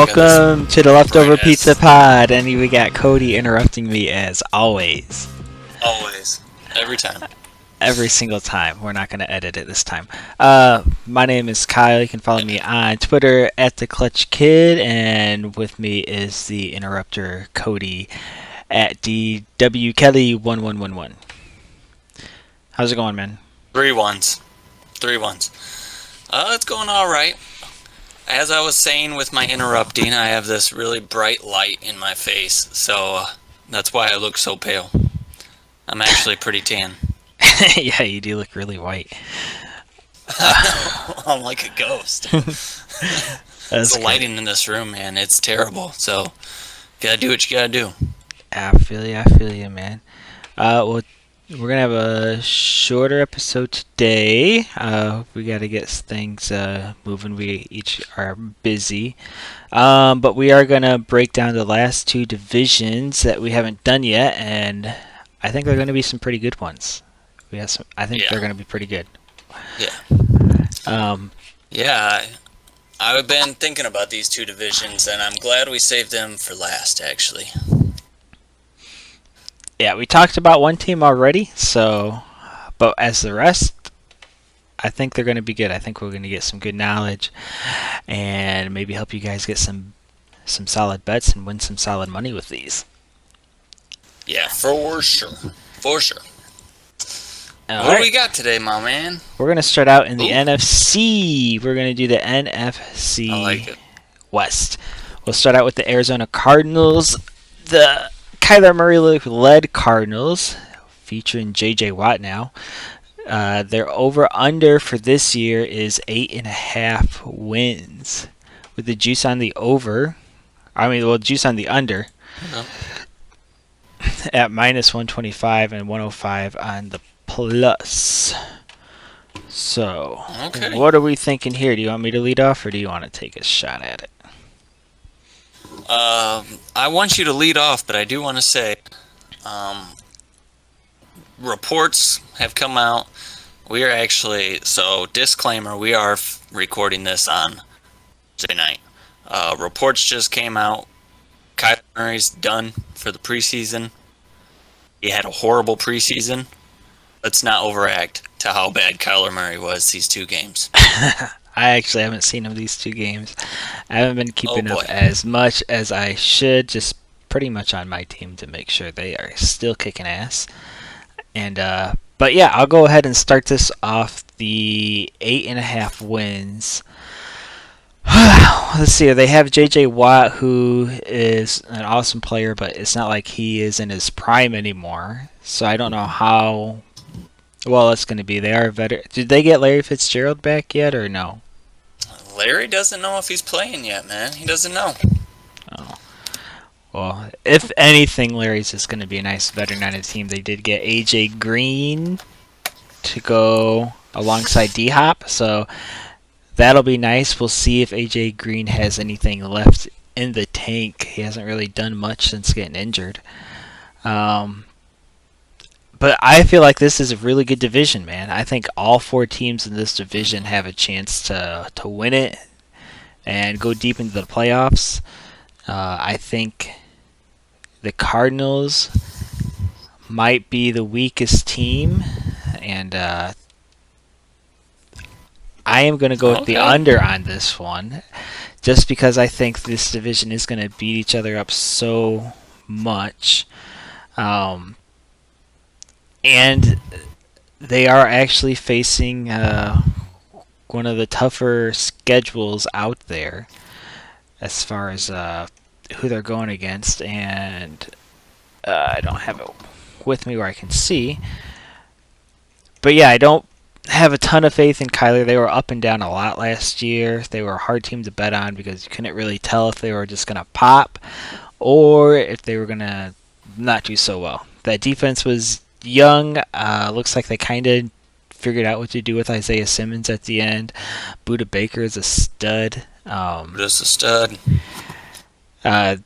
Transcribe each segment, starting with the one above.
got this Welcome to the bright Leftover ass. Pizza Pod, and we got Cody interrupting me as always. Always. Every time. Every single time. We're not going to edit it this time. My name is Kyle. You can follow me on Twitter at the Clutch Kid, and with me is the interrupter Cody at DW Kelly 1111. How's it going, man? 3 ones. 3 ones. It's going alright. As I was saying with my interrupting, I have this really bright light in my face, so that's why I look so pale. I'm actually pretty tan. Yeah, you do look really white. I'm like a ghost. That's The lighting in this room, man, it's terrible. So, gotta do what you gotta do. I feel you, man. Well, we're gonna have a shorter episode today. We gotta get things moving. We each are busy, but we are gonna break down the last two divisions that we haven't done yet, and I think they're gonna be some pretty good ones. We have some. I think they're gonna be pretty good. Yeah. Yeah, I've been thinking about these two divisions, and I'm glad we saved them for last, actually. Yeah, we talked about one team already, but as the rest, I think they're going to be good. I think we're going to get some good knowledge and maybe help you guys get some solid bets and win some solid money with these. Yeah, for sure. For sure. All What right. do we got today, my man? We're going to start out in the Ooh. NFC. We're going to do the NFC I like it. West. We'll start out with the Arizona Cardinals. The Kyler Murray-led Cardinals, featuring J.J. Watt now. Their over-under for this year is 8.5 wins. With the juice on the over, juice on the under, at minus 125 and 105 on the plus. So, Okay. What are we thinking here? Do you want me to lead off, or do you want to take a shot at it? I want you to lead off, but I do want to say, reports have come out. We are actually, so disclaimer, we are recording this on Thursday night. Reports just came out. Kyler Murray's done for the preseason. He had a horrible preseason. Let's not overact to how bad Kyler Murray was these 2 games. I actually haven't seen him these 2 games. I haven't been keeping up boy. as much as I should, just pretty much on my team to make sure they are still kicking ass. And but yeah, I'll go ahead and start this off. The 8.5 wins. Let's see. They have J.J. Watt, who is an awesome player, but it's not like he is in his prime anymore. So I don't know how well it's going to be. They are veteran. Did they get Larry Fitzgerald back yet, or no? Larry doesn't know if he's playing yet, man. He doesn't know. Oh. Well, if anything, Larry's is going to be a nice veteran on his team. They did get A.J. Green to go alongside D-Hop, so that'll be nice. We'll see if A.J. Green has anything left in the tank. He hasn't really done much since getting injured. But I feel like this is a really good division, man. I think all 4 teams in this division have a chance to win it and go deep into the playoffs. I think the Cardinals might be the weakest team, and I am going to go with the under on this one, just because I think this division is going to beat each other up so much. And they are actually facing one of the tougher schedules out there as far as who they're going against, and I don't have it with me where I can see. But yeah, I don't have a ton of faith in Kyler. They were up and down a lot last year. They were a hard team to bet on because you couldn't really tell if they were just going to pop or if they were going to not do so well. That defense was young. Looks like they kind of figured out what to do with Isaiah Simmons at the end. Budda Baker is a stud. Just a stud. I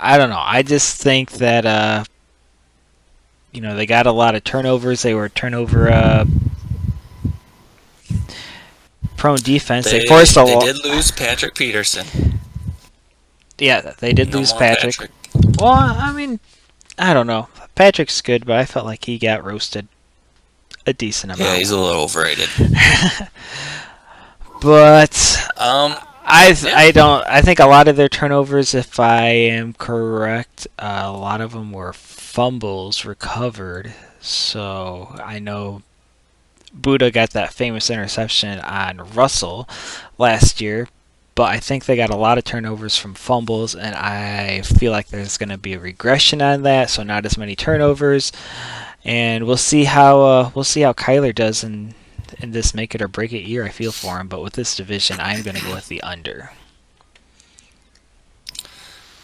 don't know. I just think that they got a lot of turnovers. They were turnover prone defense. They They forced a they lot. did lose Patrick Peterson. Yeah, they did No lose more Patrick. Well, I mean, I don't know. Patrick's good, but I felt like he got roasted a decent Yeah, amount. he's a little overrated. But Um, I think a lot of their turnovers, if I am correct, a lot of them were fumbles recovered. So I know Buddha got that famous interception on Russell last year, but I think they got a lot of turnovers from fumbles, and I feel like there's going to be a regression on that, so not as many turnovers. And we'll see how Kyler does in this make it or break it year. I feel for him, but with this division, I'm going to go with the under.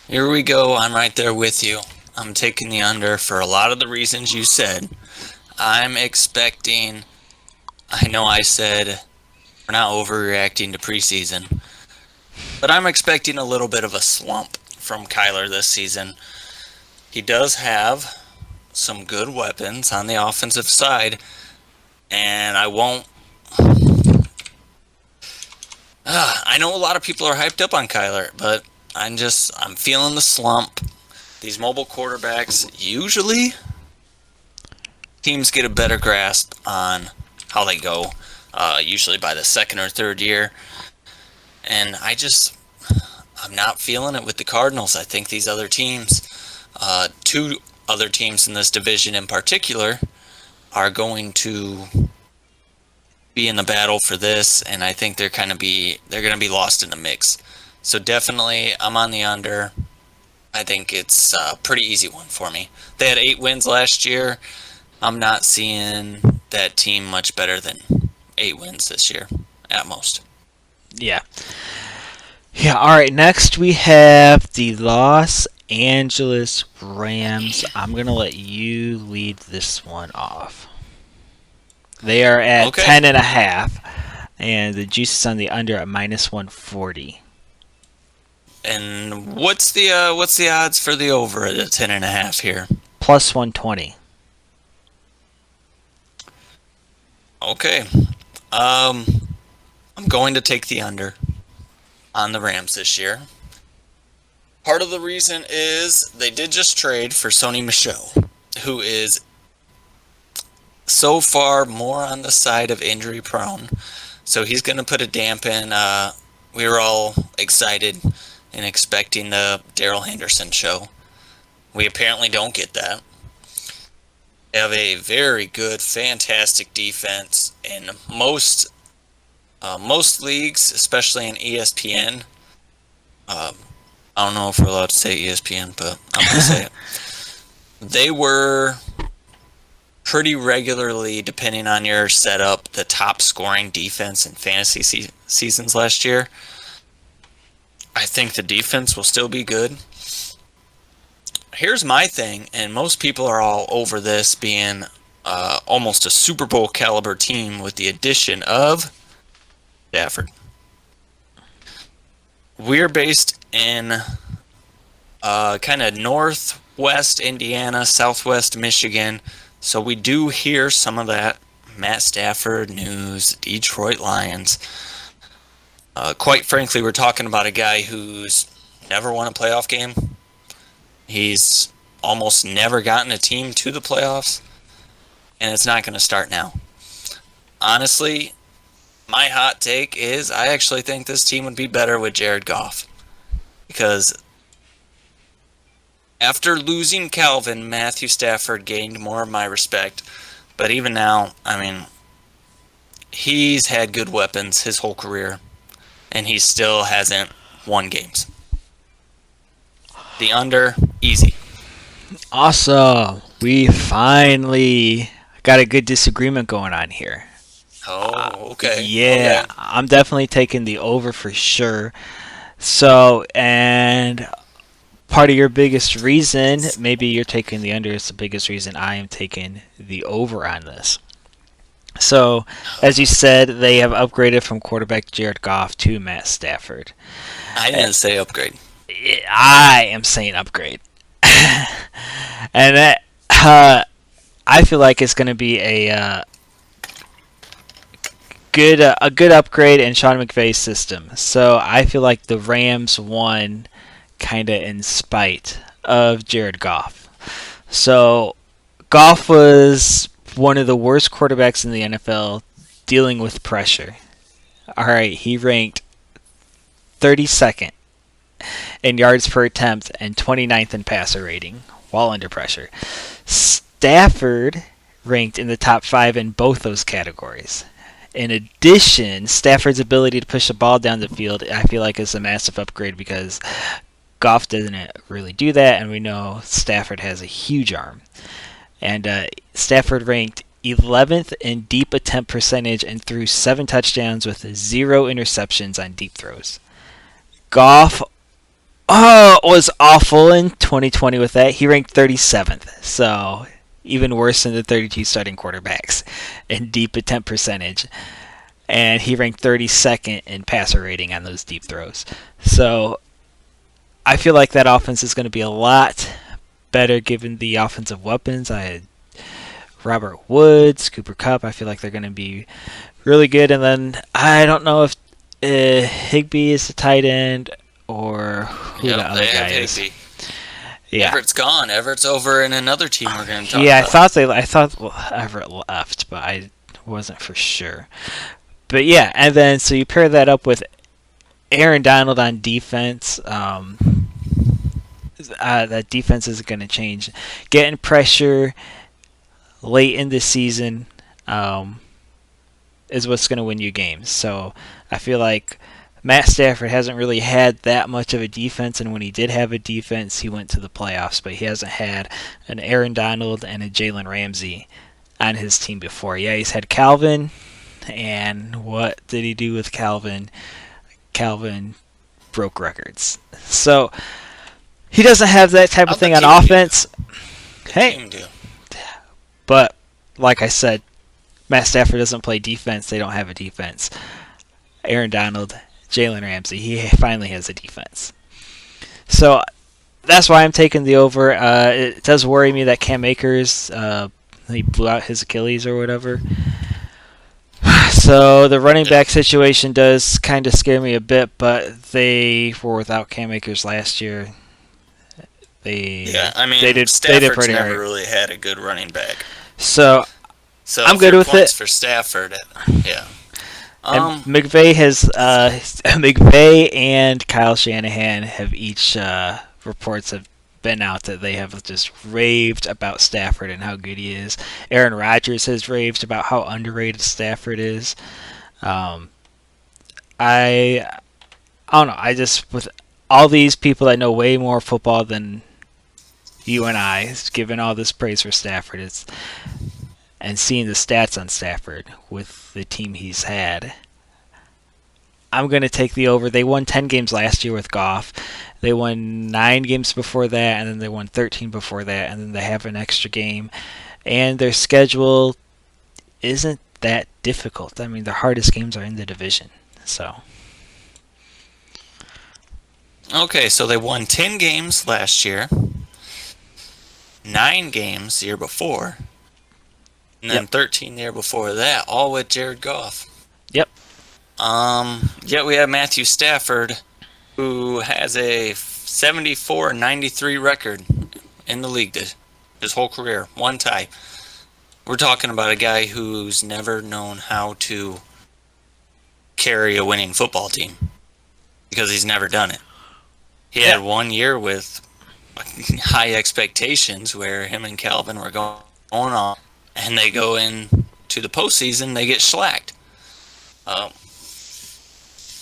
here we go. I'm right there with you. I'm taking the under for a lot of the reasons you said. I'm expecting. I know I said we're not overreacting to preseason, but I'm expecting a little bit of a slump from Kyler this season. He does have some good weapons on the offensive side, and I won't. I know a lot of people are hyped up on Kyler, but I'm feeling the slump. These mobile quarterbacks, usually teams get a better grasp on how they go, usually by the second or third year. And I'm not feeling it with the Cardinals. I think these other teams, two other teams in this division in particular, are going to be in the battle for this, and I think they're going to be lost in the mix. So definitely, I'm on the under. I think it's a pretty easy one for me. They had 8 wins last year. I'm not seeing that team much better than 8 wins this year, at most. Yeah. Yeah, all right, next we have the Los Angeles Rams. I'm going to let you lead this one off. They are at 10.5, and the juice is on the under at minus 140. And what's the odds for the over at 10.5 here? Plus 120. Okay. I'm going to take the under on the Rams this year. Part of the reason is they did just trade for Sony Michel, who is so far more on the side of injury prone. So he's going to put a dampen. We were all excited and expecting the Darrell Henderson show. We apparently don't get that. They have a very good, fantastic defense in most leagues, especially in ESPN. I don't know if we're allowed to say ESPN, but I'm going to say it. They were pretty regularly, depending on your setup, the top scoring defense in fantasy seasons last year. I think the defense will still be good. Here's my thing, and most people are all over this being almost a Super Bowl caliber team with the addition of Stafford. We're based in kind of northwest Indiana, southwest Michigan, so we do hear some of that Matt Stafford news, Detroit Lions. Quite frankly, we're talking about a guy who's never won a playoff game. He's almost never gotten a team to the playoffs, and it's not going to start now. Honestly, my hot take is I actually think this team would be better with Jared Goff. Because after losing Calvin, Matthew Stafford gained more of my respect. But even now, I mean, he's had good weapons his whole career, and he still hasn't won games. The under, easy. Awesome. We finally got a good disagreement going on here. Oh, okay. Yeah, Okay. I'm definitely taking the over for sure. So, and part of your biggest reason, maybe you're taking the under, is the biggest reason I am taking the over on this. So, as you said, they have upgraded from quarterback Jared Goff to Matt Stafford. I didn't say upgrade. I am saying upgrade. And that, I feel like it's going to be a a good upgrade in Sean McVay's system. So I feel like the Rams won kind of in spite of Jared Goff. So Goff was one of the worst quarterbacks in the NFL dealing with pressure. All right, he ranked 32nd in yards per attempt and 29th in passer rating while under pressure. Stafford ranked in the top 5 in both those categories. In addition, Stafford's ability to push the ball down the field, I feel like, is a massive upgrade because Goff doesn't really do that, and we know Stafford has a huge arm. And Stafford ranked 11th in deep attempt percentage and threw 7 touchdowns with 0 interceptions on deep throws. Goff was awful in 2020 with that. He ranked 37th, so even worse than the 32 starting quarterbacks in deep attempt percentage. And he ranked 32nd in passer rating on those deep throws. So I feel like that offense is going to be a lot better given the offensive weapons. I had Robert Woods, Cooper Kupp. I feel like they're going to be really good. And then I don't know if Higbee is the tight end or who the other guy is. Yeah. Everett's gone. Everett's over in another team we're going to talk about. I thought Everett left, but I wasn't for sure. But yeah, and then so you pair that up with Aaron Donald on defense. That defense isn't going to change. Getting pressure late in the season is what's going to win you games. So I feel like Matt Stafford hasn't really had that much of a defense, and when he did have a defense, he went to the playoffs, but he hasn't had an Aaron Donald and a Jalen Ramsey on his team before. Yeah, he's had Calvin, and what did he do with Calvin? Calvin broke records. So he doesn't have that type of thing on offense. Hey, but like I said, Matt Stafford doesn't play defense. They don't have a defense. Aaron Donald, Jalen Ramsey, he finally has a defense. So that's why I'm taking the over. It does worry me that Cam Akers, he blew out his Achilles or whatever. So the running back situation does kind of scare me a bit, but they were without Cam Akers last year. Stafford's never really had a good running back. So I'm good with it for Stafford. Yeah. And McVay and Kyle Shanahan have each reports have been out that they have just raved about Stafford and how good he is. Aaron Rodgers has raved about how underrated Stafford is. I don't know. I just, with all these people that know way more football than you and I, giving all this praise for Stafford, and seeing the stats on Stafford with the team he's had, I'm going to take the over. They won 10 games last year with Goff. They won 9 games before that, and then they won 13 before that, and then they have an extra game. And their schedule isn't that difficult. I mean, their hardest games are in the division. So. Okay, so they won 10 games last year, 9 games the year before, and then 13 the year before that, all with Jared Goff. Yep. Yet we have Matthew Stafford, who has a 74-93 record in the league his whole career, one tie. We're talking about a guy who's never known how to carry a winning football team because he's never done it. He had 1 year with high expectations where him and Calvin were going on, and they go in to the postseason, they get shellacked.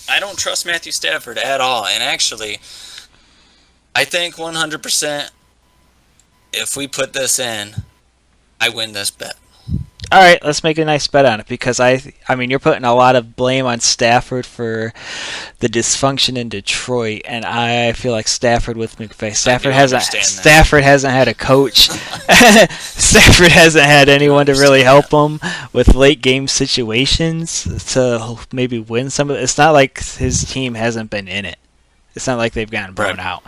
I don't trust Matthew Stafford at all, and actually, I think 100% if we put this in, I win this bet. All right, let's make a nice bet on it because I mean, you're putting a lot of blame on Stafford for the dysfunction in Detroit, and I feel like Stafford with McVay. Stafford hasn't had a coach. Stafford hasn't had anyone to really help him with late game situations to maybe win some of it. It's not like his team hasn't been in it. It's not like they've gotten blown out.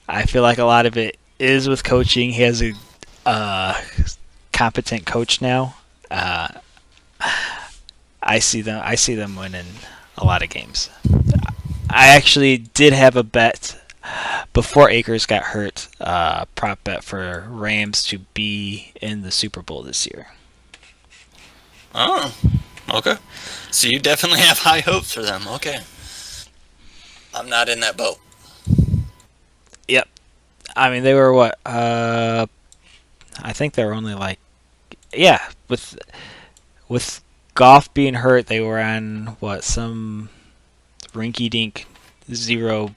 I feel like a lot of it is with coaching. He has a competent coach now. I I see them. I see them winning a lot of games. I actually did have a bet before Akers got hurt. Prop bet for Rams to be in the Super Bowl this year. Oh, okay. So you definitely have high hopes for them. Okay. I'm not in that boat. Yep. I mean, they were what? I think they were only like, yeah, with Goff being hurt, they were on what, some rinky-dink zero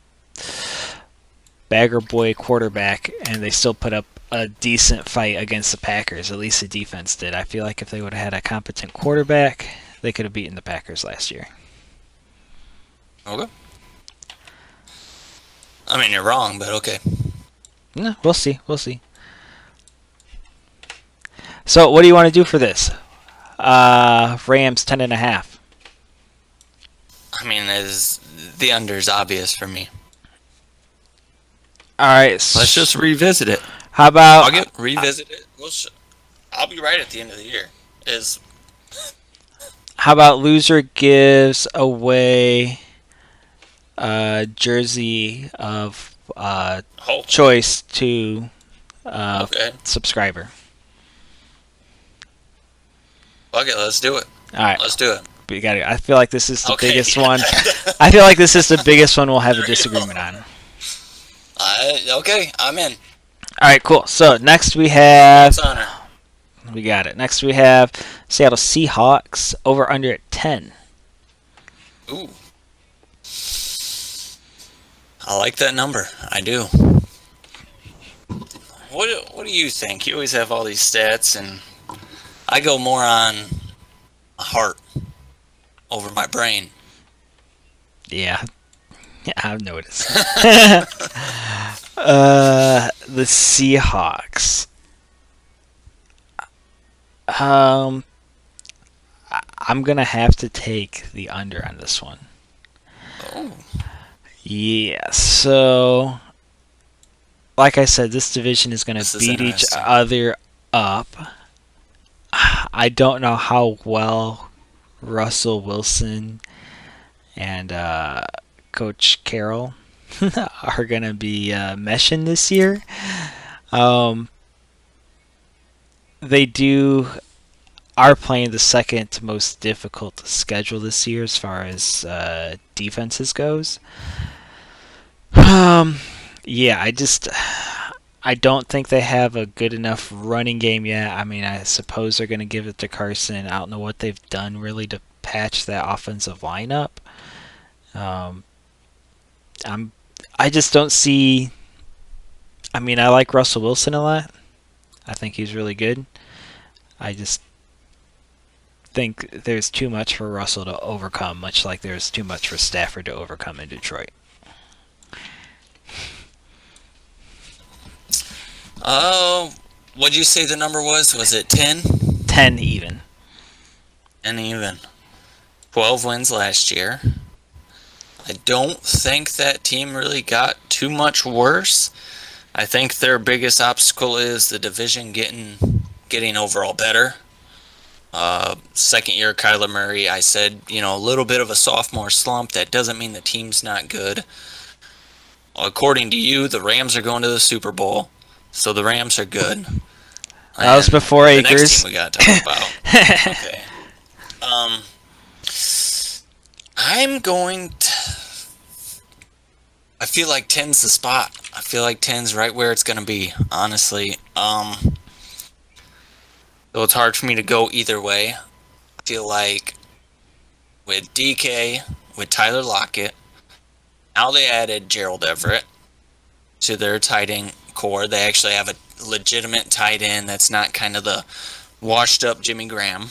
bagger boy quarterback, and they still put up a decent fight against the Packers. At least the defense did. I feel like if they would have had a competent quarterback, they could have beaten the Packers last year. Okay. I mean, you're wrong, but okay. No, we'll see. We'll see. So, what do you want to do for this? Rams 10.5. I mean, the under is obvious for me. All right. Let's just revisit it. How about revisit it. I'll be right at the end of the year. how about loser gives away a jersey of choice to subscriber. Okay, let's do it. All right. Let's do it. We got it. I feel like this is the biggest one. I feel like this is the biggest one we'll have a disagreement on. Okay, I'm in. All right, cool. So next we have. It's honor. We got it. Next we have Seattle Seahawks over under at 10. Ooh. I like that number. I do. What do you think? You always have all these stats, and I go more on heart over my brain. Yeah, I've noticed. The Seahawks. I'm gonna have to take the under on this one. Oh. Yeah, so like I said, this division is gonna beat each other up. I don't know how well Russell Wilson and Coach Carroll are going to be meshing this year. They are playing the second most difficult schedule this year as far as defenses goes. Yeah, I don't think they have a good enough running game yet. I mean, I suppose they're going to give it to Carson. I don't know what they've done really to patch that offensive lineup. I just don't see. I mean, I like Russell Wilson a lot. I think he's really good. I just think there's too much for Russell to overcome, much like there's too much for Stafford to overcome in Detroit. What'd you say the number was? Was it 10? 10 even. 10 even. 12 wins last year. I don't think that team really got too much worse. I think their biggest obstacle is the division getting overall better. Second year Kyler Murray, I said, a little bit of a sophomore slump. That doesn't mean the team's not good. According to you, the Rams are going to the Super Bowl, so the Rams are good. That was before the Akers. Next team we got to talk about. Okay. I'm going to... I feel like 10's the spot. I feel like 10's right where it's going to be, honestly. So it's hard for me to go either way. I feel like with DK, with Tyler Lockett, now they added Gerald Everett to their tight end core. They actually have a legitimate tight end that's not kind of the washed up Jimmy Graham.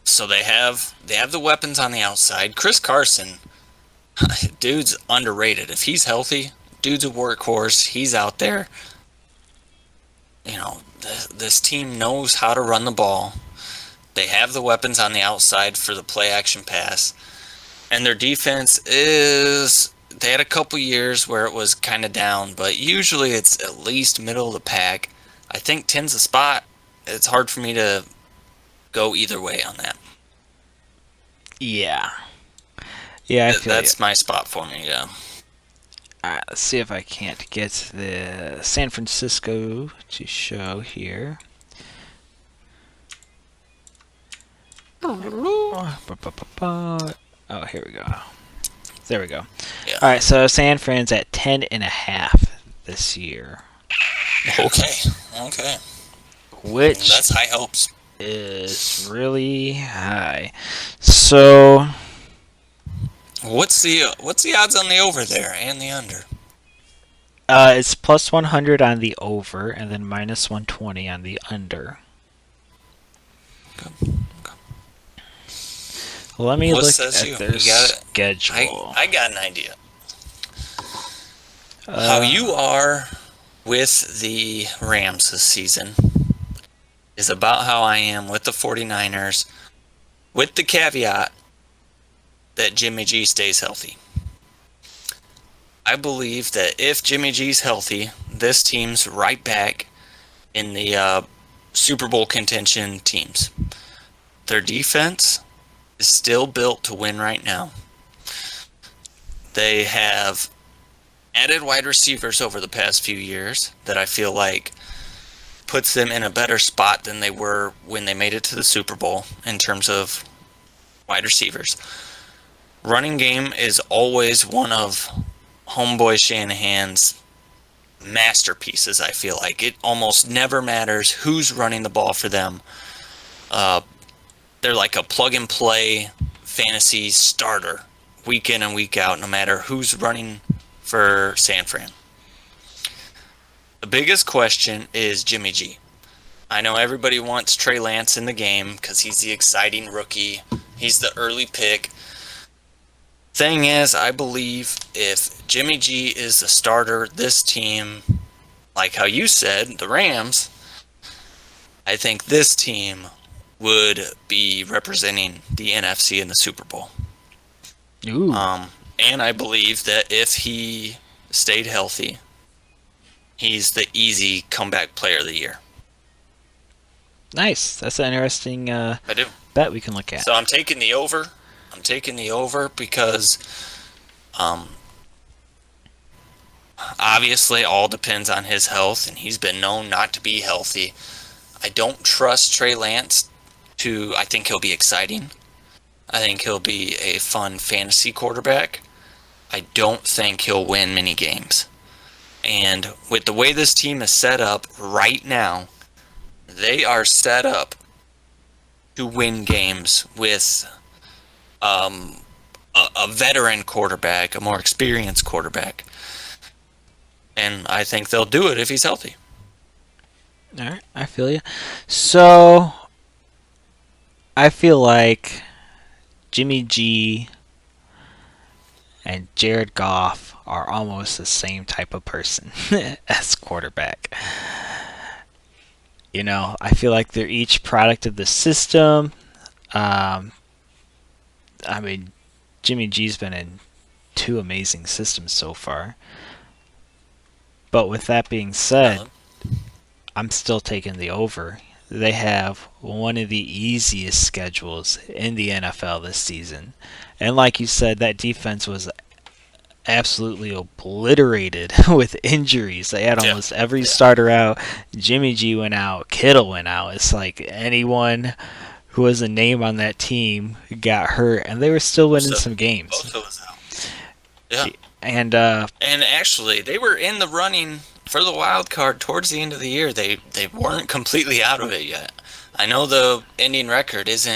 So they have the weapons on the outside. Chris Carson, dude's underrated. If he's healthy, dude's a workhorse. He's out there. This team knows how to run the ball. They have the weapons on the outside for the play action pass. And their defense they had a couple years where it was kind of down, but usually it's at least middle of the pack. I think 10's a spot. It's hard for me to go either way on that. Yeah. Yeah, I feel you. That's my spot for me. Yeah. Alright, let's see if I can't get the San Francisco to show here. Oh, here we go. There we go. Yeah. Alright, so San Fran's at 10.5 this year. Okay. Okay. Which That's high hopes. is really high. So What's the odds on the over there and the under? it's plus 100 on the over and then minus 120 on the under. Okay. Let me What look says at you? their You got it. schedule. I got an idea. How you are with the Rams this season is about how I am with the 49ers, with the caveat that Jimmy G stays healthy. I believe that if Jimmy G's healthy, this team's right back in the Super Bowl contention teams. Their defense is still built to win right now. They have added wide receivers over the past few years that I feel like puts them in a better spot than they were when they made it to the Super Bowl in terms of wide receivers. Running game is always one of homeboy Shanahan's masterpieces, I feel like. It almost never matters who's running the ball for them. They're like a plug-and-play fantasy starter week in and week out, no matter who's running for San Fran. The biggest question is Jimmy G. I know everybody wants Trey Lance in the game because he's the exciting rookie. He's the early pick. Thing is, I believe if Jimmy G is the starter, this team, like how you said, the Rams, I think this team would be representing the NFC in the Super Bowl. Ooh. And I believe that if he stayed healthy, he's the easy comeback player of the year. Nice. That's an interesting I do. bet we can look at. So I'm taking the over. I'm taking the over because obviously all depends on his health, and he's been known not to be healthy. I don't trust Trey Lance I think he'll be exciting. I think he'll be a fun fantasy quarterback. I don't think he'll win many games. And with the way this team is set up right now, they are set up to win games with a veteran quarterback, a more experienced quarterback. And I think they'll do it if he's healthy. All right, I feel you. So I feel like Jimmy G and Jared Goff are almost the same type of person as quarterback. You know, I feel like they're each product of the system. I mean, Jimmy G's been in 2 amazing systems so far. But with that being said, I'm still taking the over. They have one of the easiest schedules in the NFL this season. And like you said, that defense was absolutely obliterated with injuries. They had almost every starter out. Jimmy G went out. Kittle went out. It's like anyone who was a name on that team got hurt, and they were still winning some games. Both of us out. Yeah. And actually, they were in the running for the wild card towards the end of the year. They weren't completely out of it yet. I know the ending record is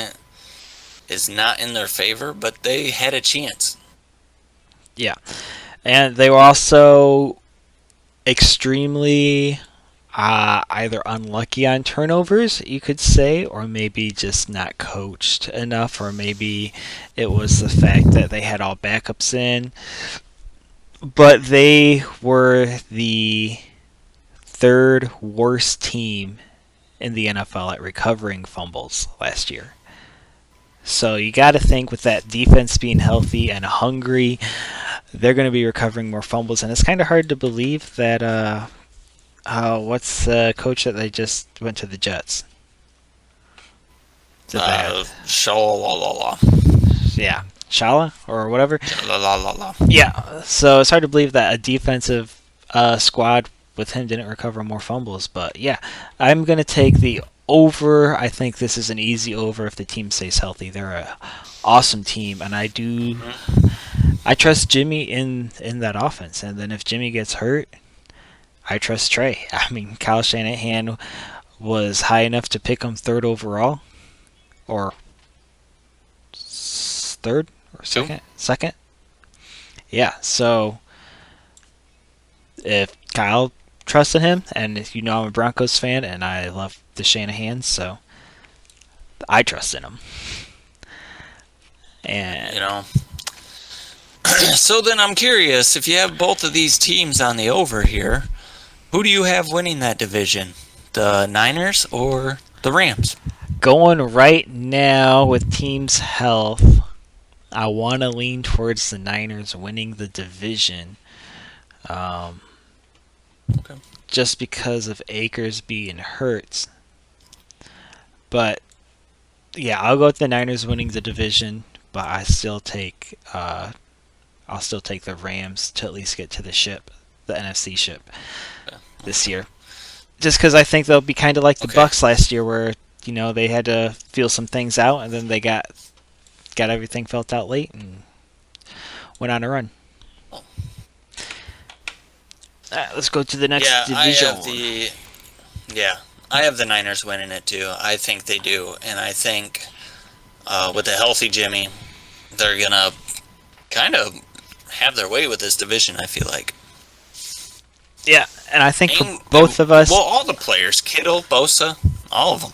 not in their favor, but they had a chance. Yeah. And they were also extremely either unlucky on turnovers, you could say, or maybe just not coached enough, or maybe it was the fact that they had all backups in. But they were the 3rd worst team in the NFL at recovering fumbles last year. So you got to think with that defense being healthy and hungry, they're going to be recovering more fumbles. And it's kind of hard to believe that, what's the coach that they just went to the Jets? Shaw. Yeah, Shala or whatever. La la la la. Yeah, so it's hard to believe that a defensive squad with him didn't recover more fumbles. But yeah, I'm gonna take the over. I think this is an easy over if the team stays healthy. They're a awesome team, and I trust Jimmy in that offense. And then if Jimmy gets hurt, I trust Trey. I mean, Kyle Shanahan was high enough to pick him third overall, or third or second. Second. Yeah. So if Kyle trusted him, and if you know I'm a Broncos fan and I love the Shanahans, so I trust in him. And You know. So then I'm curious, if you have both of these teams on the over here, who do you have winning that division? The Niners or the Rams? going right now with teams' health, I want to lean towards the Niners winning the division. Um, Okay. just because of Akers being hurt. But yeah, I'll go with the Niners winning the division, but I'll still take the Rams to at least get to the NFC ship Okay. this year. Just because I think they'll be kind of like the Okay. Bucks last year, where they had to feel some things out, and then they got everything felt out late and went on a run. Oh. Let's go to the next Yeah, division. I have the Niners winning it too. I think they do, and I think with a healthy Jimmy, they're gonna kind of have their way with this division. I feel like. Yeah, and I think for And- both of us, Well, all the players, Kittle, Bosa, all of them.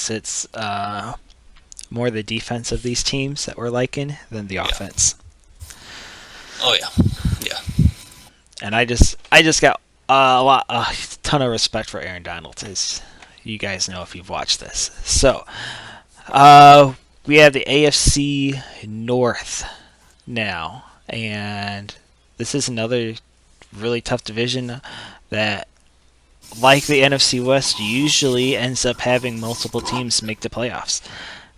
it's more the defense of these teams that we're liking than the offense. Oh yeah, yeah. And I just got a ton of respect for Aaron Donald, as you guys know if you've watched this. So, we have the AFC North now, and this is another really tough division that, like the NFC West, usually ends up having multiple teams make the playoffs.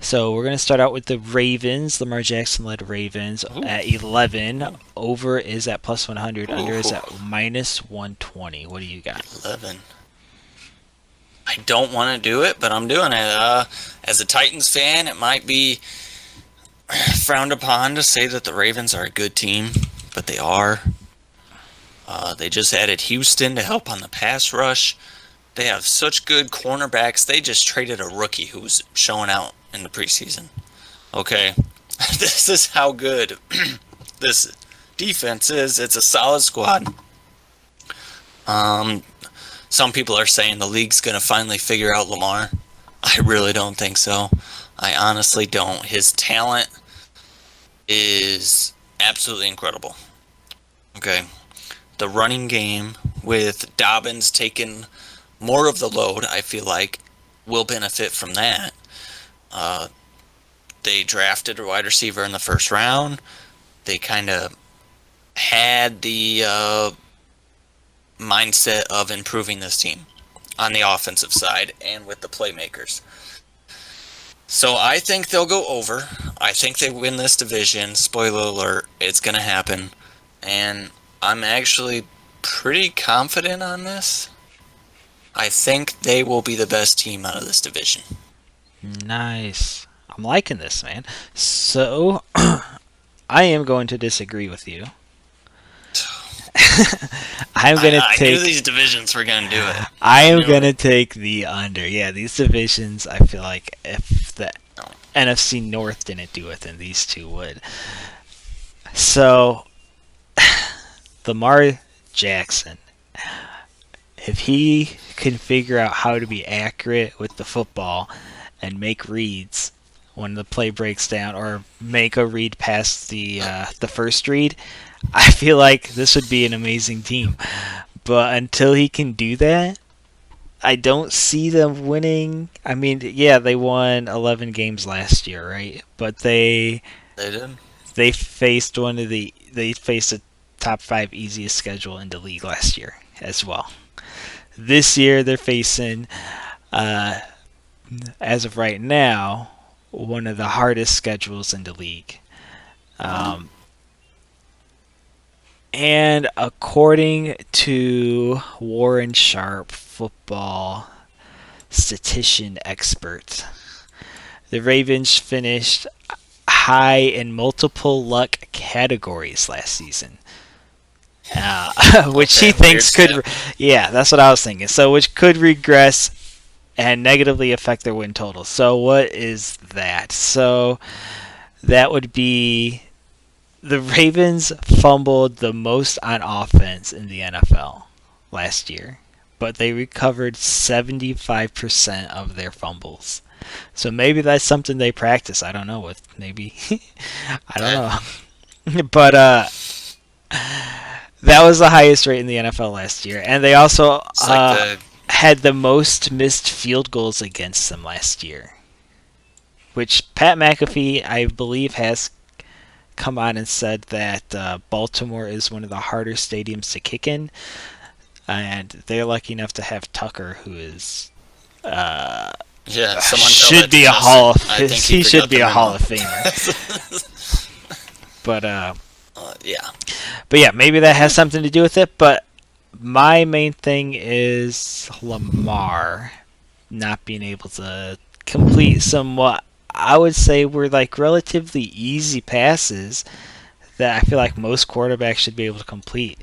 So we're going to start out with the Ravens, Lamar Jackson-led Ravens at 11. Over is at plus 100. Under is at minus 120. What do you got? 11. I don't want to do it, but I'm doing it. As a Titans fan, it might be frowned upon to say that the Ravens are a good team, but they are. They just added Houston to help on the pass rush. They have such good cornerbacks. They just traded a rookie who was showing out in the preseason. Okay, this is how good this defense is. It's a solid squad. Some people are saying the league's going to finally figure out Lamar. I really don't think so. I honestly don't. His talent is absolutely incredible. Okay. The running game with Dobbins taking more of the load, I feel like, will benefit from that. They drafted a wide receiver in the first round. They kind of had the mindset of improving this team on the offensive side and with the playmakers. So I think they'll go over. I think they win this division. Spoiler alert, it's going to happen. And I'm actually pretty confident on this. I think they will be the best team out of this division. Nice. I'm liking this, man. So, I am going to disagree with you. I'm gonna I take. knew these divisions were going to do it. I am knew gonna it. take the under. Yeah, these divisions. I feel like if the No. NFC North didn't do it, then these two would. So, Lamar Jackson, if he can figure out how to be accurate with the football and make reads when the play breaks down, or make a read past the first read, I feel like this would be an amazing team. But until he can do that, I don't see them winning. I mean, yeah, they won 11 games last year, right? But They did. they faced a top 5 easiest schedule in the league last year as well. This year they're facing, as of right now, one of the hardest schedules in the league. And according to Warren Sharp, football statistician expert, the Ravens finished high in multiple luck categories last season. Which Okay, he thinks weird could, yeah, that's what I was thinking. So, which could regress and negatively affect their win total. So, what is that? So, that would be the Ravens fumbled the most on offense in the NFL last year, but they recovered 75% of their fumbles. So maybe that's something they practice. I don't know what. Maybe I don't know. But that was the highest rate in the NFL last year, and they also It's like had the most missed field goals against them last year, which Pat McAfee, I believe, has come on and said that Baltimore is one of the harder stadiums to kick in, and they're lucky enough to have Tucker, who is yeah, someone tell should that be to a Justin. Hall of I think he should forgot be the a memo. Hall of Famer. But Yeah. but yeah, maybe that has something to do with it. But my main thing is Lamar not being able to complete some what I would say were like relatively easy passes that I feel like most quarterbacks should be able to complete,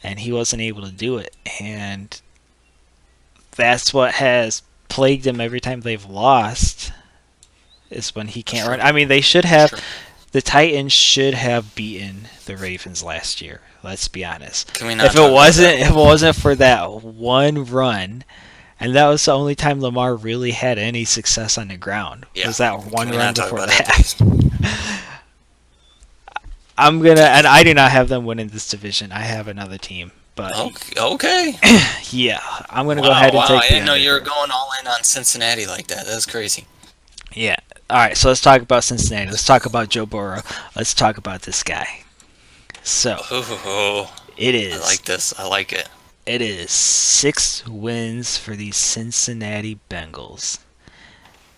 and he wasn't able to do it. And that's what has plagued him every time they've lost, is when he can't run. I mean, they should have. Sure. The Titans should have beaten the Ravens last year. Let's be honest. Can we not If talk it about wasn't, that? if it wasn't for that one run, and that was the only time Lamar really had any success on the ground, Yeah. was that one Can we run not talk before about that. please? I'm gonna, and I do not have them winning this division. I have another team, but Okay. yeah, I'm gonna Wow, go ahead and take I the didn't know under. you were going all in on Cincinnati like that. That's crazy. Yeah. All right. So let's talk about Cincinnati. Let's talk about Joe Burrow. Let's talk about this guy. So Oh, it I is. like this. I like it. It is 6 wins for the Cincinnati Bengals,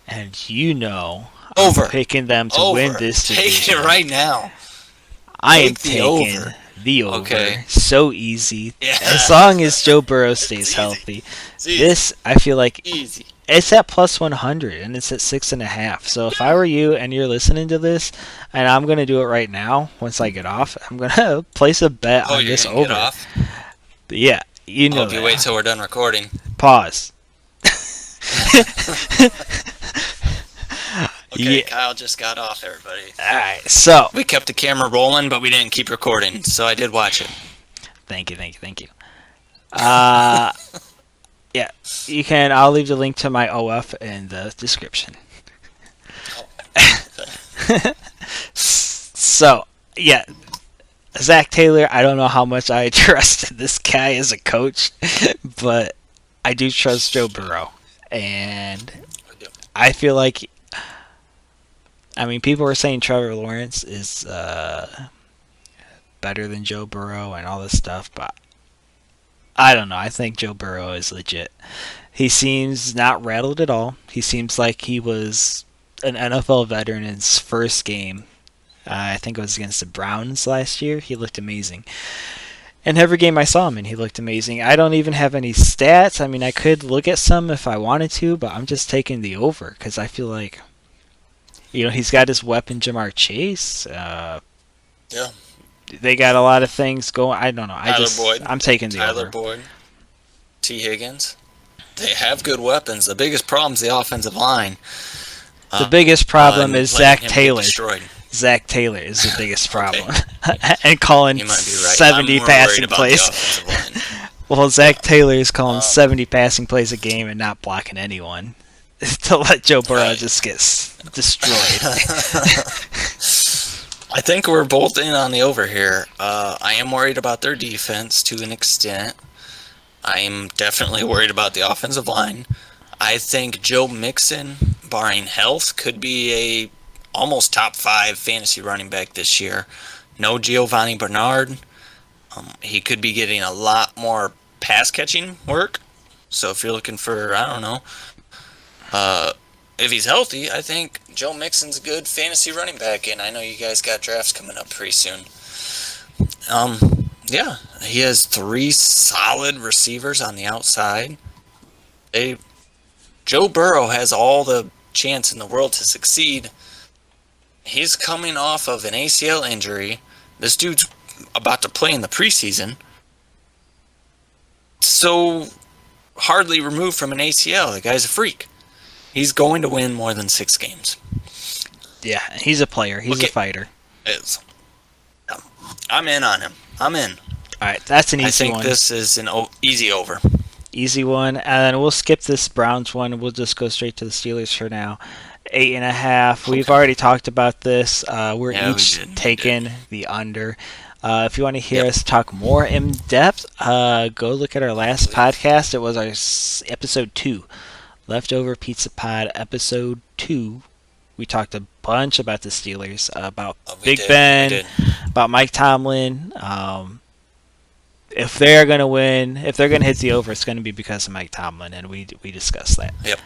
and you know Over. I'm picking them to Over. win this Take division. it right now. I am Take the taking over. the over. Okay. So easy. Yeah. As long as Joe Burrow stays It's easy. healthy. It's easy. This, I feel like, Easy. it's at plus 100 and it's at 6.5. So if I were you and you're listening to this, and I'm gonna do it right now once I get off, I'm gonna place a bet Oh, on you're this gonna over. get off? But yeah, you know Hope you that. wait till we're done recording. Pause. Okay, Yeah. Kyle just got off, everybody. All right. So We kept the camera rolling, but we didn't keep recording, so I did watch it. thank you. Yeah, you can. I'll leave the link to my OF in the description. So yeah, Zach Taylor. I don't know how much I trust this guy as a coach, but I do trust Joe Burrow, and I feel like. I mean, people were saying Trevor Lawrence is better than Joe Burrow and all this stuff, but I don't know. I think Joe Burrow is legit. He seems not rattled at all. He seems like he was an NFL veteran in his first game. I think it was against the Browns last year. He looked amazing. And every game I saw him in, he looked amazing. I don't even have any stats. I mean, I could look at some if I wanted to, but I'm just taking the over because I feel like, you know, he's got his weapon, Jamar Chase. Yeah. They got a lot of things going. I don't know. Tyler Boyd. I'm taking the Tyler over. Boyd. T. Higgins. They have good weapons. The biggest problem's the offensive line. The biggest problem and is letting Zach him get Taylor. destroyed. Zach Taylor is the biggest problem. And calling You might be right. 70 I'm more passing worried about plays. the offensive line. Well, Zach Taylor is calling 70 passing plays a game and not blocking anyone to let Joe Burrow Right. just get destroyed. I think we're both in on the over here. I am worried about their defense to an extent. I am definitely worried about the offensive line. I think Joe Mixon, barring health, could be a almost top 5 fantasy running back this year. No Giovanni Bernard. He could be getting a lot more pass catching work. So if you're looking for, I don't know, if he's healthy, I think Joe Mixon's a good fantasy running back, and I know you guys got drafts coming up pretty soon. Yeah, he has 3 solid receivers on the outside. Joe Burrow has all the chance in the world to succeed. He's coming off of an ACL injury. This dude's about to play in the preseason. So hardly removed from an ACL. The guy's a freak. He's going to win more than 6 games. Yeah, he's a player. He's a fighter. I'm in on him. I'm in. All right, that's an easy one. I think this is an easy over. Easy one, and we'll skip this Browns one. We'll just go straight to the Steelers for now. 8.5. Okay. We've already talked about this. We're each taking the under. If you want to hear us talk more in depth, go look at our last podcast. It was our episode 2, Leftover Pizza Pod, episode 2. We talked a bunch about the Steelers, about Big Ben, about Mike Tomlin. If they're going to win, if they're going to hit the over, it's going to be because of Mike Tomlin, and we discussed that. Yep.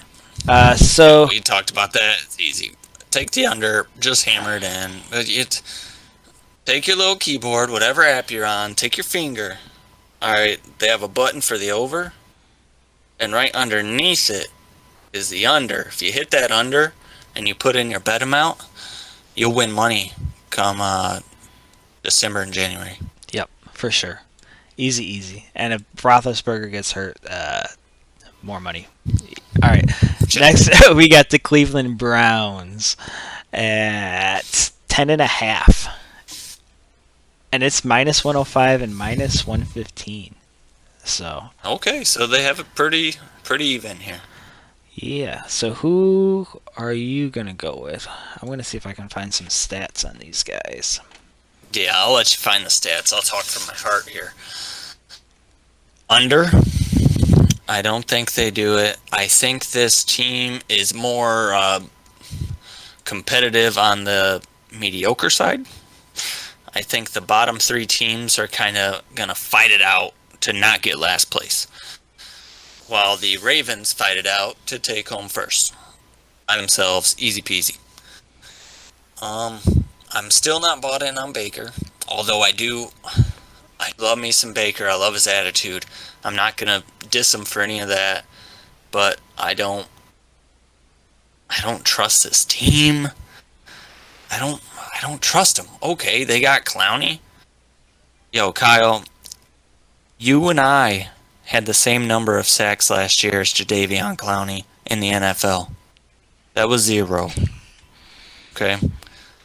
So we talked about that. It's easy. Take the under, just hammer it in. Take your little keyboard, whatever app you're on, take your finger. All right, they have a button for the over, and right underneath it is the under. If you hit that under and you put in your bet amount, you'll win money come December and January. Yep, for sure. Easy. And if Roethlisberger gets hurt, more money. All right. Next, we got the Cleveland Browns at 10.5. And it's minus 105 and minus 115. So. Okay, so they have it pretty even here. Yeah. So who are you going to go with? I'm going to see if I can find some stats on these guys. Yeah, I'll let you find the stats. I'll talk from my heart here. Under. I don't think they do it. I think this team is more competitive on the mediocre side. I think the bottom 3 teams are kind of going to fight it out to not get last place, while the Ravens fight it out to take home first. By themselves, easy peasy. I'm still not bought in on Baker, although I love me some Baker. I love his attitude. I'm not going to diss him for any of that, but I don't trust this team. I don't trust them. Okay, they got Clowney. Yo, Kyle, you and I had the same number of sacks last year as Jadeveon Clowney in the NFL. That was 0. Okay?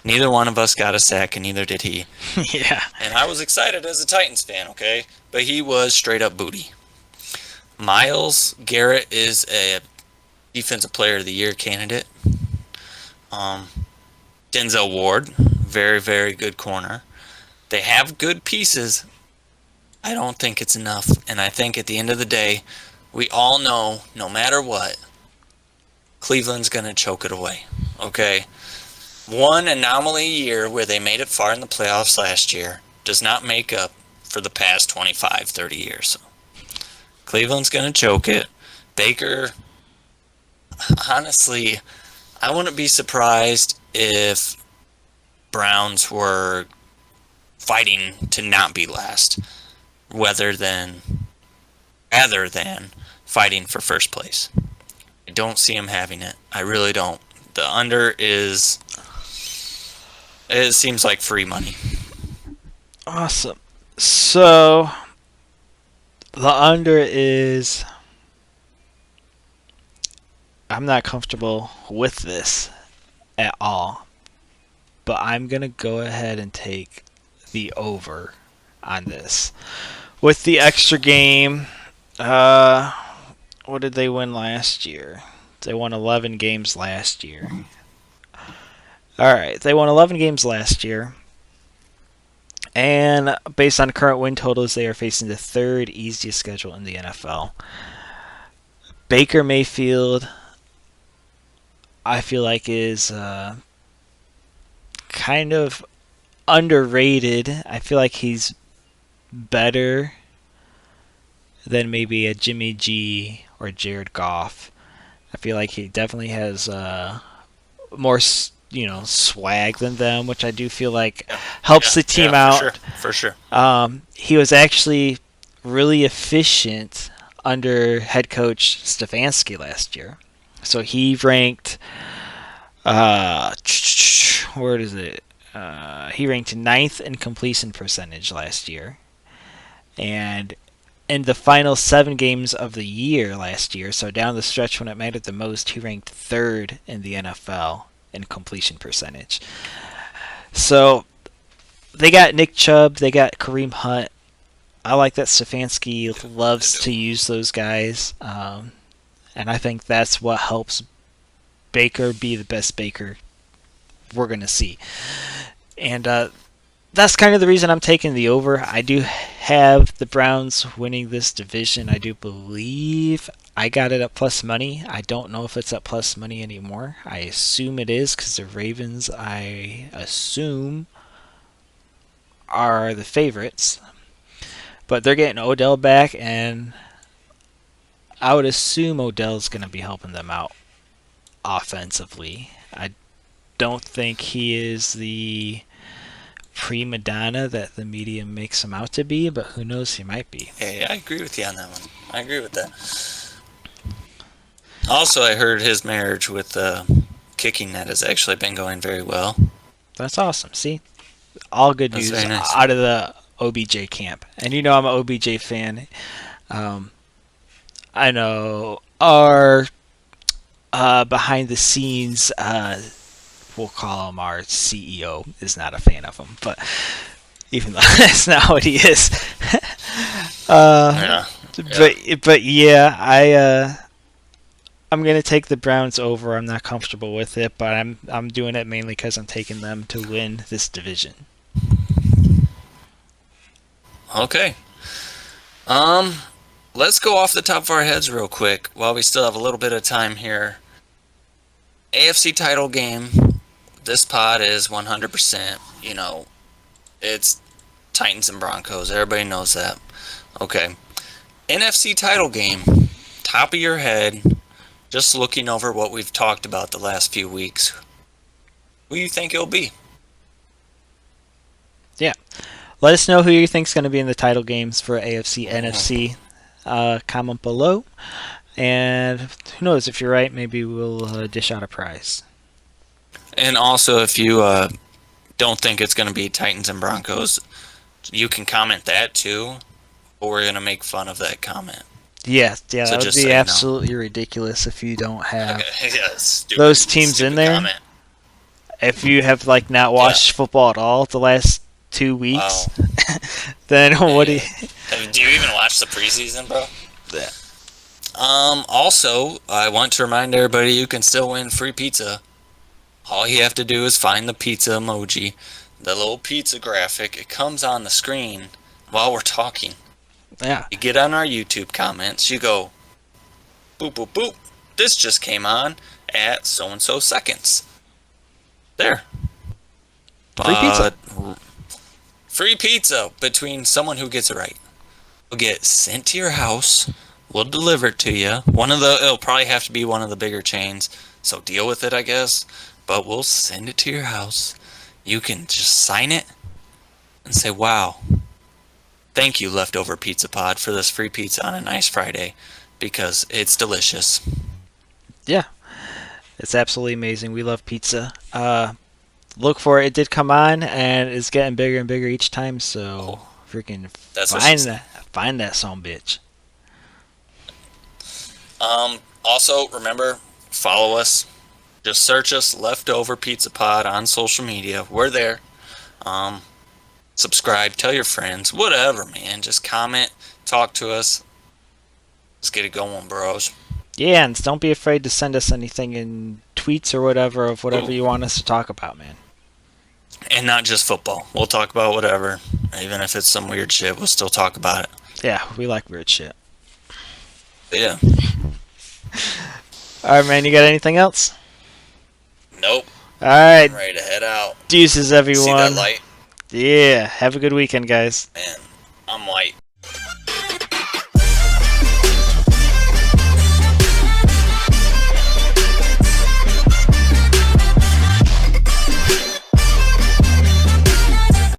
Neither one of us got a sack, and neither did he. Yeah. And I was excited as a Titans fan, okay? But he was straight up booty. Myles Garrett is a Defensive Player of the Year candidate. Denzel Ward, very, very good corner. They have good pieces. I don't think it's enough. And I think at the end of the day, we all know, no matter what, Cleveland's going to choke it away. Okay? One anomaly year where they made it far in the playoffs last year does not make up for the past 25, 30 years. So Cleveland's going to choke it. Baker, honestly, I wouldn't be surprised if Browns were fighting to not be last, rather than fighting for first place. I don't see him having it. I really don't. The under is... It seems like free money. Awesome. So, the under is... I'm not comfortable with this at all. But I'm going to go ahead and take the over on this. With the extra game, what did they win last year? They won 11 games last year. Alright, they won 11 games last year. And based on current win totals, they are facing the 3rd easiest schedule in the NFL. Baker Mayfield, I feel like, is kind of underrated. I feel like he's better than maybe a Jimmy G or Jared Goff. I feel like he definitely has more swag than them, which I do feel like helps the team out. For sure. He was actually really efficient under head coach Stefanski last year. So he ranked, where is it? He ranked ninth in completion percentage last year. And in the final 7 games of the year last year, so down the stretch when it mattered the most, he ranked third in the NFL in completion percentage. So they got Nick Chubb, they got Kareem Hunt. I like that Stefanski loves to use those guys, and I think that's what helps Baker be the best Baker we're going to see. And that's kind of the reason I'm taking the over. I do have the Browns winning this division. I do believe I got it at plus money. I don't know if it's at plus money anymore. I assume it is because the Ravens, I assume, are the favorites. But they're getting Odell back, and I would assume Odell's going to be helping them out offensively. I don't think he is the prima donna that the media makes him out to be, but who knows, he might be. Yeah, I agree with you on that one. I agree with that. Also, I heard his marriage with kicking net has actually been going very well. That's awesome. See? All good news out of the OBJ camp. And you know I'm an OBJ fan. I know our behind the scenes, we'll call him our CEO, is not a fan of him, but even though that's not what he is. But yeah, I'm gonna take the Browns over. I'm not comfortable with it, but I'm doing it mainly because I'm taking them to win this division. Okay. Let's go off the top of our heads real quick while we still have a little bit of time here. AFC title game. This pod is 100%. It's Titans and Broncos. Everybody knows that. Okay. NFC title game. Top of your head. Just looking over what we've talked about the last few weeks. Who do you think it'll be? Yeah. Let us know who you think is going to be in the title games for AFC, NFC. Comment below. And who knows, if you're right, maybe we'll dish out a prize. And also, if you don't think it's going to be Titans and Broncos, you can comment that too. But we're going to make fun of that comment. Yeah, so that would be absolutely ridiculous if you don't have those teams in there. Comment. If you have not watched football at all the last 2 weeks, then what do you... Do you even watch the preseason, bro? Yeah. Also, I want to remind everybody you can still win free pizza. All you have to do is find the pizza emoji, the little pizza graphic. It comes on the screen while we're talking. Yeah. You get on our YouTube comments, you go, boop, boop, boop. This just came on at so-and-so seconds. There. Free pizza. Free pizza between someone who gets it right. Will get sent to your house. We'll deliver it to you. It'll probably have to be one of the bigger chains, so deal with it, I guess. But we'll send it to your house. You can just sign it and say, wow, thank you, Leftover Pizza Pod, for this free pizza on a nice Friday, because it's delicious. Yeah, it's absolutely amazing. We love pizza. Look for it. It did come on, and it's getting bigger and bigger each time, so freaking find that son bitch. Also, remember, follow us. Just search us, Leftover Pizza Pod, on social media. We're there. Subscribe, tell your friends, whatever, man. Just comment, talk to us. Let's get it going, bros. Yeah, and don't be afraid to send us anything in tweets or whatever you want us to talk about, man. And not just football. We'll talk about whatever. Even if it's some weird shit, we'll still talk about it. Yeah, we like weird shit. Yeah. Alright, man, you got anything else? Nope. Alright. I'm ready to head out. Deuces, everyone. See that light? Yeah, have a good weekend, guys. Man, I'm white.